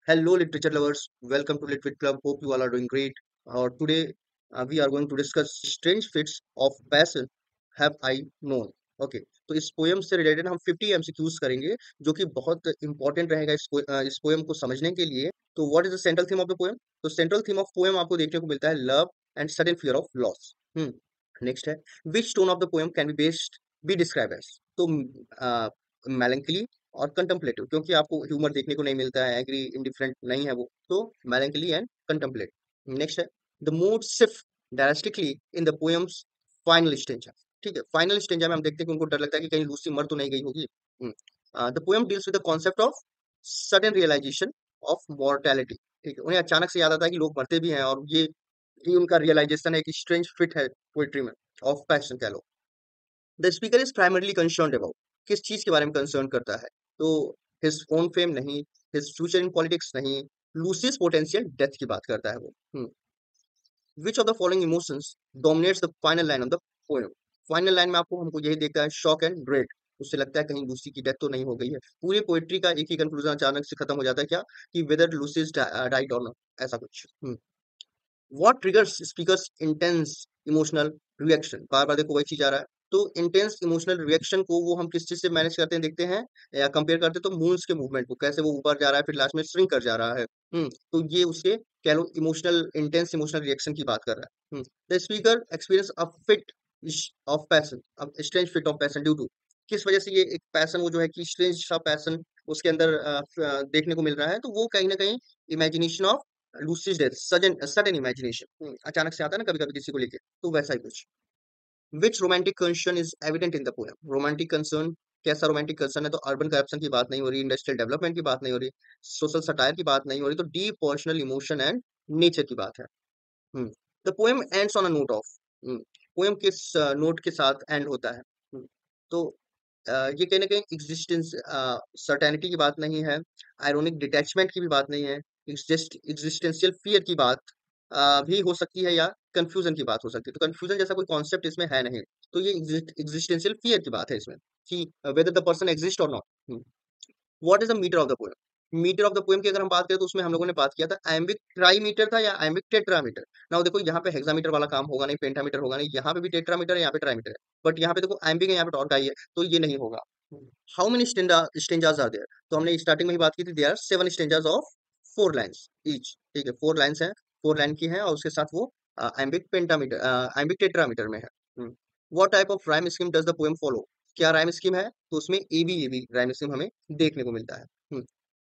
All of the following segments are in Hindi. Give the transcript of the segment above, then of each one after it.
Hello, literature lovers. Welcome to Lit Club. Hope you all are doing great. Today, we are going to discuss strange fits of passion have I known. Okay तो इस पोयम से रिलेटेड हम 50 एमसीक्यूज करेंगे जो कि बहुत इंपॉर्टेंट रहेगा इस पोयम को समझने के लिए। तो what is the central theme of the poem? तो सेंट्रल थीम ऑफ पोयम आपको देखने को मिलता है love and sudden fear of loss. Next है which tone of the poem can be describe as. तो मेलंकली और कंटेम्पलेटिव, क्योंकि आपको ह्यूमर देखने को नहीं मिलता है, एग्री इंडिफरेंट नहीं है वो, तो मेलंकली एंड कंटेम्पलेटिव। नेक्स्ट है the mood shift drastically in the poems final stanza. ठीक है, फाइनल स्टेंजा में हम देखते हैं कि उनको डर लगता है कि कहीं लूसी मर तो नहीं गई होगी। The poem deals with the concept of sudden realization of mortality. ठीक है, उन्हें अचानक से याद आता है कि लोग मरते भी हैं, और ये उनका रियलाइजेशन है कि स्ट्रेंज फिट है पोइट्री में ऑफ पैशन कह लो। The speaker is primarily concerned about, किस चीज के बारे में कंसर्न करता है? तो हिज ओन फेम नहीं, हिज फ्यूचर इन पॉलिटिक्स नहीं, लूसीज पोटेंशियल डेथ की बात करता है वो। Which of the following emotions dominates the final line of the poem? Final line में आपको हमको यही देखता है, शॉक एंड ड्रेड। उससे लगता है कहीं लूसी की डेथ तो नहीं हो गई है। पूरी पोएट्री का एक ही कंक्लूजन अचानक से खत्म हो जाता है, क्या कि वेदर लूसी डाइड और नॉट, ऐसा कुछ। What triggers speaker's intense emotional reaction? बार बार देखो वही चीज आ रहा है। तो इंटेंस इमोशनल रिएक्शन को वो हम किस चीज से मैनेज करते हैं देखते हैं, या कंपेयर करते हैं तो मून्स के मूवमेंट को, कैसे वो ऊपर जा रहा है फिर लास्ट में श्रिंक कर जा रहा है। तो ये उसके कह लो इमोशनल इंटेंस इमोशनल रिएक्शन की बात कर रहा है। The speaker experience a fit of passion, अब strange fit of passion due to, किस वजह से ये एक पैशन वो जो है कि स्ट्रेंज सा पैशन उसके अंदर देखने को मिल रहा है, तो वो कहीं ना कहीं imagination of Lucy's death, sudden sudden imagination, अचानक से आता है ना कभी कभी किसी को लेके, तो वैसा ही कुछ। Which romantic concern is evident in the poem? Romantic concern, कैसा रोमांटिक कंसर्न है? तो अर्बन करप्शन की बात नहीं हो रही, इंडस्ट्रियल डेवलपमेंट की बात नहीं हो रही, सोशल सटायर की बात नहीं हो रही, तो deep personal emotion and nature की बात है। The poem ends on a note of, poem किस नोट के साथ एंड होता है? तो ये कहीं ना कहीं एग्जिस्टेंस सर्टेनिटी की बात नहीं है, आयरोनिक डिटैचमेंट की भी बात नहीं है, एग्जिस्टेंशियल फियर की बात भी हो सकती है, या कंफ्यूजन की बात हो सकती है। तो कंफ्यूजन जैसा कोई कॉन्सेप्ट इसमें है नहीं, तो ये एग्जिस्टेंशियल फियर की बात है इसमें कि वेदर द पर्सन एग्जिस्ट और not. What is the meter of the poem? Meter of the poem की अगर हम बात करें तो उसमें हम लोगों ने बात किया था आयम्बिक ट्राईमीटर था या आयम्बिक टेट्रामीटर। नाउ देखो यहाँ पे हेक्सामीटर वाला काम होगा नहीं, पेंटामीटर होगा नहीं, यहाँ पे भी टेट्रामीटर है, यहाँ पे ट्राईमीटर है, बट यहाँ पे देखो आयम्बिक है, यहाँ पे टॉर्क आई है, तो ये नहीं होगा। How many stanzas are there? तो हमने स्टार्टिंग में ही बात की थी, there are 7 stanzas of 4 lines each. ठीक है, 4 लाइंस है, 4 लाइन की है, और उसके साथ वो आयम्बिक पेंटामीटर आयम्बिक टेट्रामीटर में है। What type of rhyme scheme does the poem follow? क्या राइम स्कीम है? तो उसमें एबी राइम स्कीम हमें देखने को मिलता है।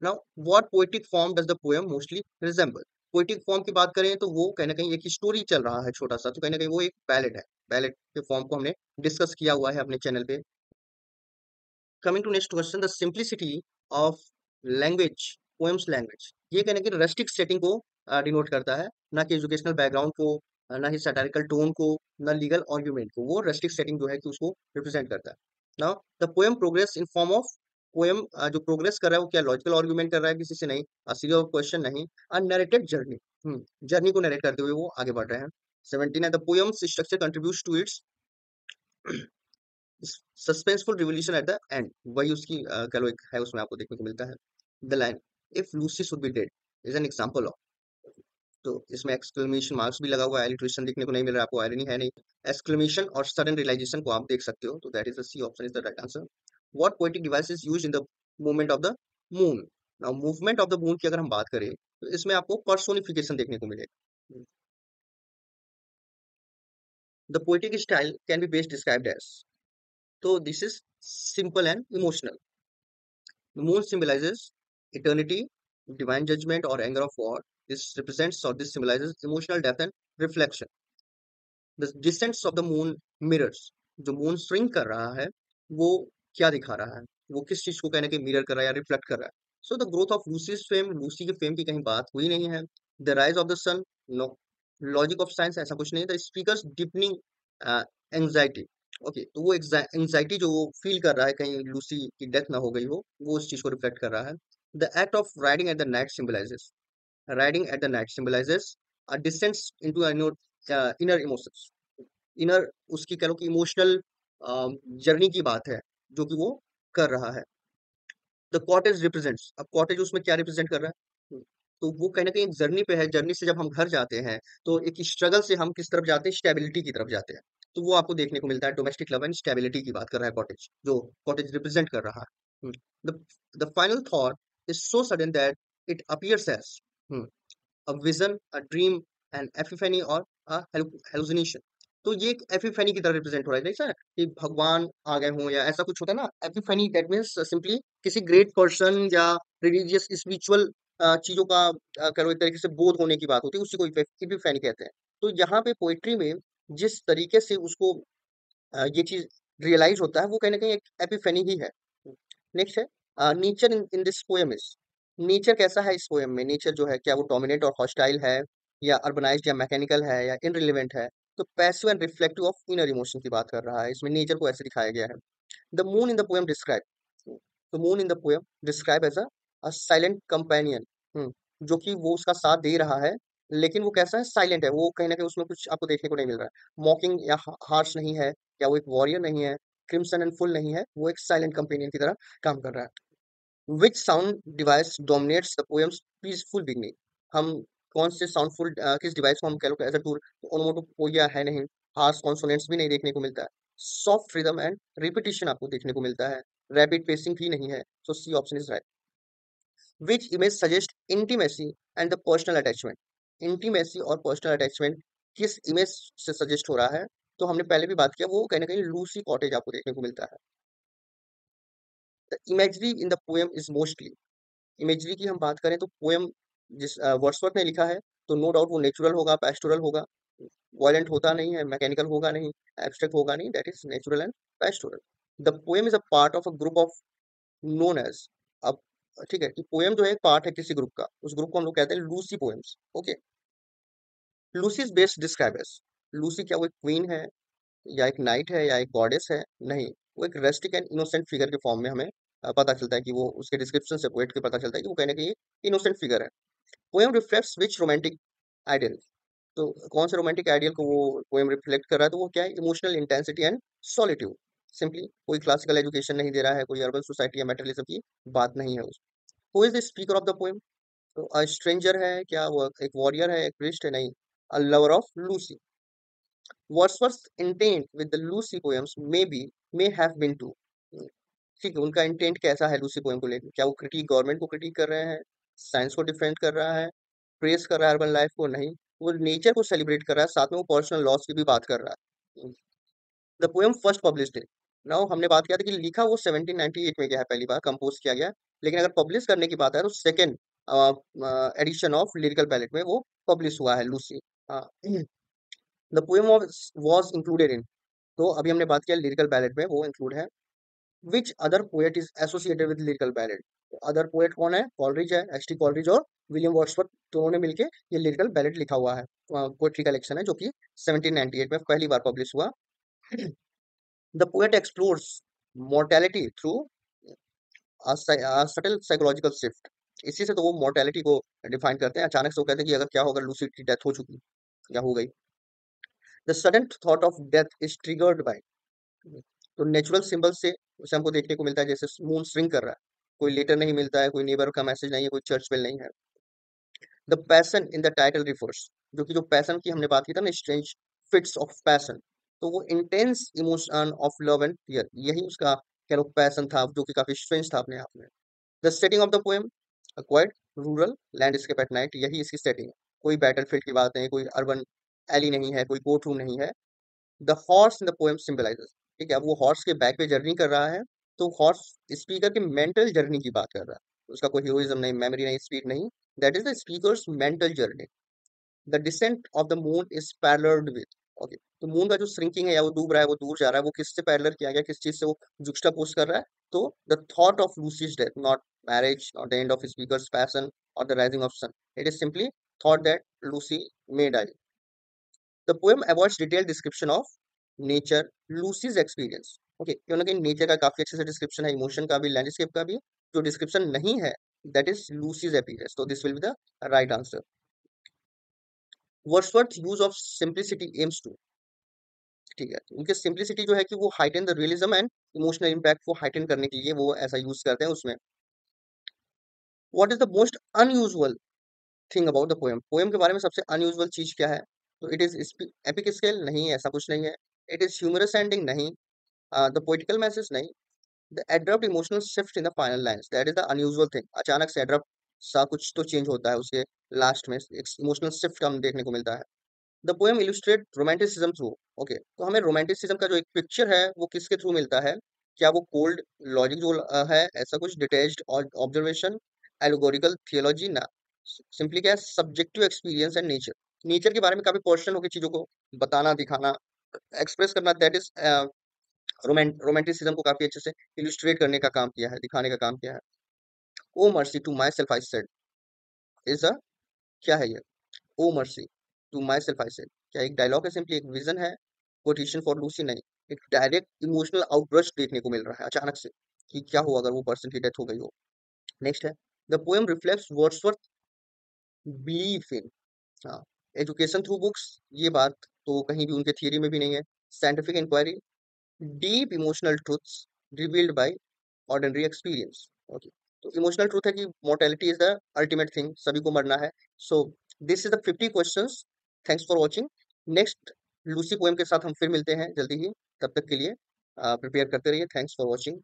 Now what poetic form does the poem mostly resemble? Poetic form की बात करें तो वो कहीं ना कहीं एक स्टोरी चल रहा है छोटा सा, तो कहीं ना कहीं वो एक बैलेड है। बैलेड के फॉर्म को हमने डिस्कस किया हुआ है अपने चैनल पे। Coming to next question, the simplicity of language, poems language, ये कहने की रस्टिक सेटिंग को डिनोट करता है, ना कि एजुकेशनल बैकग्राउंड को, ना ही सैटारिकल टोन को, ना लीगल आर्ग्यूमेंट को। वो रस्टिक सेटिंग जो है कि उसको रिप्रेजेंट करता है। Now the poem progress in form of, poem जो प्रोग्रेस कर रहा है वो क्या लॉजिकल आर्ग्यूमेंट कर रहा है किसी से? नहीं, सीरीज ऑफ क्वेश्चन नहीं, अ नरेटेड जर्नी, जर्नी को नरेट करते हुए वो आगे बढ़ रहे हैं। 17 है the poem's structure contributes to its suspenseful revolution at the end. वही उसकी कह लो एक है, उसमें आपको देखने को मिलता है। The line if Lucy should be dead is an example of, तो इसमें एक्सक्लेमेशन मार्क्स भी लगा हुआ है, एलिट्रेशन देखने को नहीं मिल रहा है आपको, आयरनी है नहीं। एक्सक्लेमेशन और सडन रियलाइजेशन को आप देख सकते हो, तो that is the C option is the right answer. What poetic device is used in the movement of the moon? Now movement of the moon की अगर हम बात करें तो इसमें आपको पर्सोनिफिकेशन देखने को मिलेगा। The poetic style can be best described as, तो this is simple and emotional. The moon symbolizes eternity, divine judgment, or anger of God. This represents or this symbolizes emotional depth and reflection. The descents of the moon mirrors. जो मून स्ट्रिंग कर रहा है वो क्या दिखा रहा है? वो किस चीज को कहने के मिरर कर रहा है या रिफ्लेक्ट कर रहा है? So the growth of Lucy's fame, Lucy के फेम की कहीं बात हुई नहीं है। The rise of the sun, no. Logic of science, ऐसा कुछ नहीं है। The speaker's deepening anxiety, okay, तो वो एंजाइटी जो वो फील कर रहा है कहीं लूसी की डेथ ना हो गई हो, वो उस चीज को रिफ्लेक्ट कर रहा है। The act of riding at the night symbolizes, riding at the night symbolizes a descent into inner emotions. Inner उसकी कह लो कि इमोशनल जर्नी की बात है जो कि वो कर रहा है। द कॉटेज रिप्रेजेंट्स, अब कॉटेज उसमें क्या रिप्रेजेंट कर रहा है? तो वो कहीं न कहीं एक जर्नी पे है, जर्नी से जब हम घर जाते हैं, तो एक स्ट्रगल से हम किस तरफ जाते हैं, स्टेबिलिटी की तरफ जाते हैं। तो वो आपको देखने को मिलता है, डोमेस्टिक लव एंड स्टेबिलिटी की बात कर रहा है कॉटेज, जो कॉटेज रिप्रेजेंट कर रहा है। The the final thought is so sudden that it appears as hmm, a vision, a dream, an epiphany और अ हैलुसिनेशन। तो ये एक एपिफैनी की तरह रिप्रेजेंट हो रहा है, जैसा कि भगवान आ गए हों या ऐसा कुछ होता है ना, एपिफैनी दैट मीन्स सिंपली किसी ग्रेट पर्सन या रिलीजियस स्पिरिचुअल चीज़ों का करो एक तरीके से बोध होने की बात होती है, उसी को एपिफैनी कहते हैं। तो यहाँ पे पोएट्री में जिस तरीके से उसको ये चीज़ रियलाइज़ होता है, वो कहीं न कहीं एक एपिफैनी ही है। नेक्स्ट है nature in this poem is, nature कैसा है इस पोएम में? नेचर जो है क्या वो डोमिनेंट और हॉस्टाइल है या अर्बनाइज़्ड या मैकेनिकल है या इररिलेवेंट है? तो passive and reflective of inner emotion की बात कर रहा है। इसमें नेचर को ऐसे दिखाया गया है। The moon in the poem described, the moon in the poem described as a silent companion, जो कि वो उसका साथ दे रहा है, लेकिन वो कैसा है, साइलेंट है, वो कहीं ना कहीं उसमें कुछ आपको देखने को नहीं मिल रहा है, मॉकिंग या हार्श नहीं है, या वो एक वॉरियर नहीं है, क्रिम्सन एंड फुल नहीं है, वो एक साइलेंट कंपेनियन की तरह काम कर रहा है। विच sound device dominates the poems peaceful beginning, हम कौन से साउंडफुल किस डिवाइस को हम कह लो एज अ टूर, ओनोमोटोपोइया है नहीं, हार्श कॉन्सोनेंट्स भी नहीं देखने को मिलता है, सॉफ्ट रिदम एंड रिपीटिशन आपको देखने को मिलता है, रैपिड पेसिंग भी नहीं है, so C option is right. Which image suggest intimacy and the personal attachment, intimacy और पर्सनल अटैचमेंट किस इमेज से सजेस्ट हो रहा है? तो हमने पहले भी बात किया, वो कहीं ना कहीं लूसी कॉटेज आपको देखने को मिलता है। The imagery in the poem is mostly, imagery की हम बात करें तो पोएम जिस वर्ड्सवर्थ ने लिखा है, तो नो डाउट वो नेचुरल होगा, पेस्टोरल होगा, वायलेंट होता नहीं है, मैकेनिकल होगा नहीं, एब्स्ट्रैक्ट होगा नहीं, that is natural and pastoral. The poem is a part of a group of known as, अब ठीक है कि पोएम जो है एक पार्ट है किसी ग्रुप का, उस ग्रुप को हम लोग कहते हैं Lucy poems. Okay, Lucy is best describe as, Lucy क्या वो एक क्वीन है या एक नाइट है या एक गॉडेस है? नहीं, वो एक रेस्टिक एंड इनोसेंट फिगर के फॉर्म में हमें पता चलता है कि वो, उसके डिस्क्रिप्शन से पोएट के पता चलता है कि वो कहीं ना कहीं इनोसेंट फिगर है। पोएम रिफ्लेक्ट्स विच रोमांटिक आइडियल, तो कौन से रोमांटिक आइडियल को वो पोएम रिफ्लेक्ट कर रहा है? तो वो क्या है, emotional intensity and solitude. Simply कोई क्लासिकल एजुकेशन नहीं दे रहा है, कोई अर्बन सोसाइटी या मेटरलिज्म की बात नहीं है उस। Who is the speaker of the poem? तो अ स्ट्रेंजर है क्या, वो एक वॉरियर है, एक प्रीस्ट है? नहीं, a lover of Lucy. Wordsworth intent with the Lucy poems may have been to, ठीक है, उनका इंटेंट कैसा है लूसी पोएम को लेकर? क्या वो क्रिटिक, गवर्नमेंट को क्रिटिक कर रहे हैं, साइंस को डिफेंड कर रहा है, प्रेस कर रहा है अर्बन लाइफ को? नहीं, वो नेचर को सेलिब्रेट कर रहा है, साथ में वो पर्सनल लॉस की भी बात कर रहा है। द पोएम फर्स्ट पब्लिश्ड है, नाउ हमने बात किया था कि लिखा वो 1798 में गया है, पहली बार कंपोज किया गया, लेकिन अगर पब्लिश करने की बात है तो second edition of lyrical ballot में वो पब्लिश हुआ है Lucy. The poem was included in, तो अभी हमने बात किया लिरिकल बैलेट में वो इंक्लूड है। Which other poet is associated with lyrical ballot, other poet कौन है? कॉलरिज है, एच टी कॉलरिज और विलियम वर्ड्सवर्थ, दोनों ने मिलके ये लिरिकल बैलेट लिखा हुआ है, पोएट्री कलेक्शन है जो कि 1798 में पहली बार पब्लिश हुआ। The poet explores mortality through subtle psychological shift, इसी से तो वो मॉर्टेलिटी को डिफाइन करते हैं। अचानक से वो कहते हैं कि अगर क्या होगा, लूसी की डेथ हो चुकी या हो गई। The sudden thought of death is triggered by, तो नेचुरल सिंबल से उसे हमको देखने को मिलता है, जैसे मून स्विंग कर रहा है, कोई लेटर नहीं मिलता है, कोई नेबर का मैसेज नहीं है, कोई चर्च बेल नहीं है। The passion in the title refers, जो कि जो पैशन की हमने बात की था ना, स्ट्रेंज फिट्स ऑफ पैशन, तो वो intense emotion of love and fear, यही उसका कह लो पैशन था, जो कि काफी स्ट्रेंज था अपने आप में। The setting of the poem quite rural landscape at night, यही इसकी सेटिंग है, कोई बैटलफील्ड की बात नहीं, कोई अर्बन एली नहीं है, कोई कोर्ट रूम नहीं है। The horse in the poem symbolizes, ठीक है, अब वो हॉर्स के बैक पे जर्नी कर रहा है, तो हॉर्स स्पीकर के मेंटल जर्नी की बात कर रहा है, उसका कोई हीरोइज्म नहीं, मेमोरी नहीं, स्पीड नहीं, that is the speaker's mental journey. The descent of the moon is paralleled with, okay, तो मून का जो श्रिंकिंग है या वो डूब रहा है, वो दूर जा रहा है, वो किससे पैरेलल किया गया, किस चीज से वो जुक्स्टापोज कर रहा है? तो the thought of Lucy's death, not marriage, not the end of speaker's passion और the rising of sun, it is simply thought that Lucy may die. The poem avoids detailed description of nature, Lucy's experience. Okay, क्यों ना कहीं नेचर का काफी अच्छे से डिस्क्रिप्शन है, इमोशन का भी, लैंडस्केप का भी, जो डिस्क्रिप्शन नहीं है दैट इज लूसीज अपीयरेंस, तो this will be the right answer. Wordsworth use of simplicity aims to, ठीक है, उनके सिंप्लिसिटी जो है कि वो heighten the realism and emotional impact को हाइटन करने के लिए वो ऐसा यूज करते हैं उसमें। What is the most unusual thing about the poem, poem के बारे में सबसे अनयूजुअल चीज क्या है? तो इट इज एपिक स्केल नहीं, ऐसा कुछ नहीं है। इट इज ह्यूमरस एंडिंग नहीं, द पोइटिकल मैसेज नहीं, the abrupt emotional shift in the final lines, that is the unusual thing. अचानक से एब्रप्ट सा कुछ तो चेंज होता है उसके लास्ट में, एक इमोशनल शिफ्ट हम देखने को मिलता है। The poem illustrate romanticism through. Okay, तो हमें रोमांटिसिज्म का जो एक पिक्चर है वो किसके थ्रू मिलता है? क्या वो कोल्ड लॉजिक जो है, ऐसा कुछ डिटेच्ड और ऑब्जर्वेशन, एलोगोरिकल थियोलॉजी ना, सिंपली क्या है, subjective experience and nature, nature के बारे में काफी पर्सनल होकर चीजों को बताना, दिखाना, एक्सप्रेस करना, दैट इज रोमांटिसिज्म को काफी अच्छे से इलुस्ट्रेट करने का काम किया है, दिखाने का काम किया है। Oh mercy to myself I said is a, क्या है ये? Oh mercy to myself I said, क्या एक डायलॉग है? सिंपली एक विजन है? कोटेशन फॉर लूसी नहीं, एक डायरेक्ट इमोशनल आउटबर्स्ट देखने को मिल रहा है अचानक से कि क्या हो अगर वो पर्सन की डेथ हो गई हो। नेक्स्ट है, the poem reflects Wordsworth belief in, हाँ, एजुकेशन थ्रू बुक्स, ये बात तो कहीं भी उनके थियरी में भी नहीं है। Scientific inquiry, deep emotional truths revealed by ordinary experience. Okay, तो इमोशनल ट्रूथ है कि mortality is the ultimate thing, सभी को मरना है। So this is the 50 questions. Thanks for watching. Next Lucy poem के साथ हम फिर मिलते हैं जल्दी ही, तब तक के लिए प्रिपेयर करते रहिए। Thanks for watching.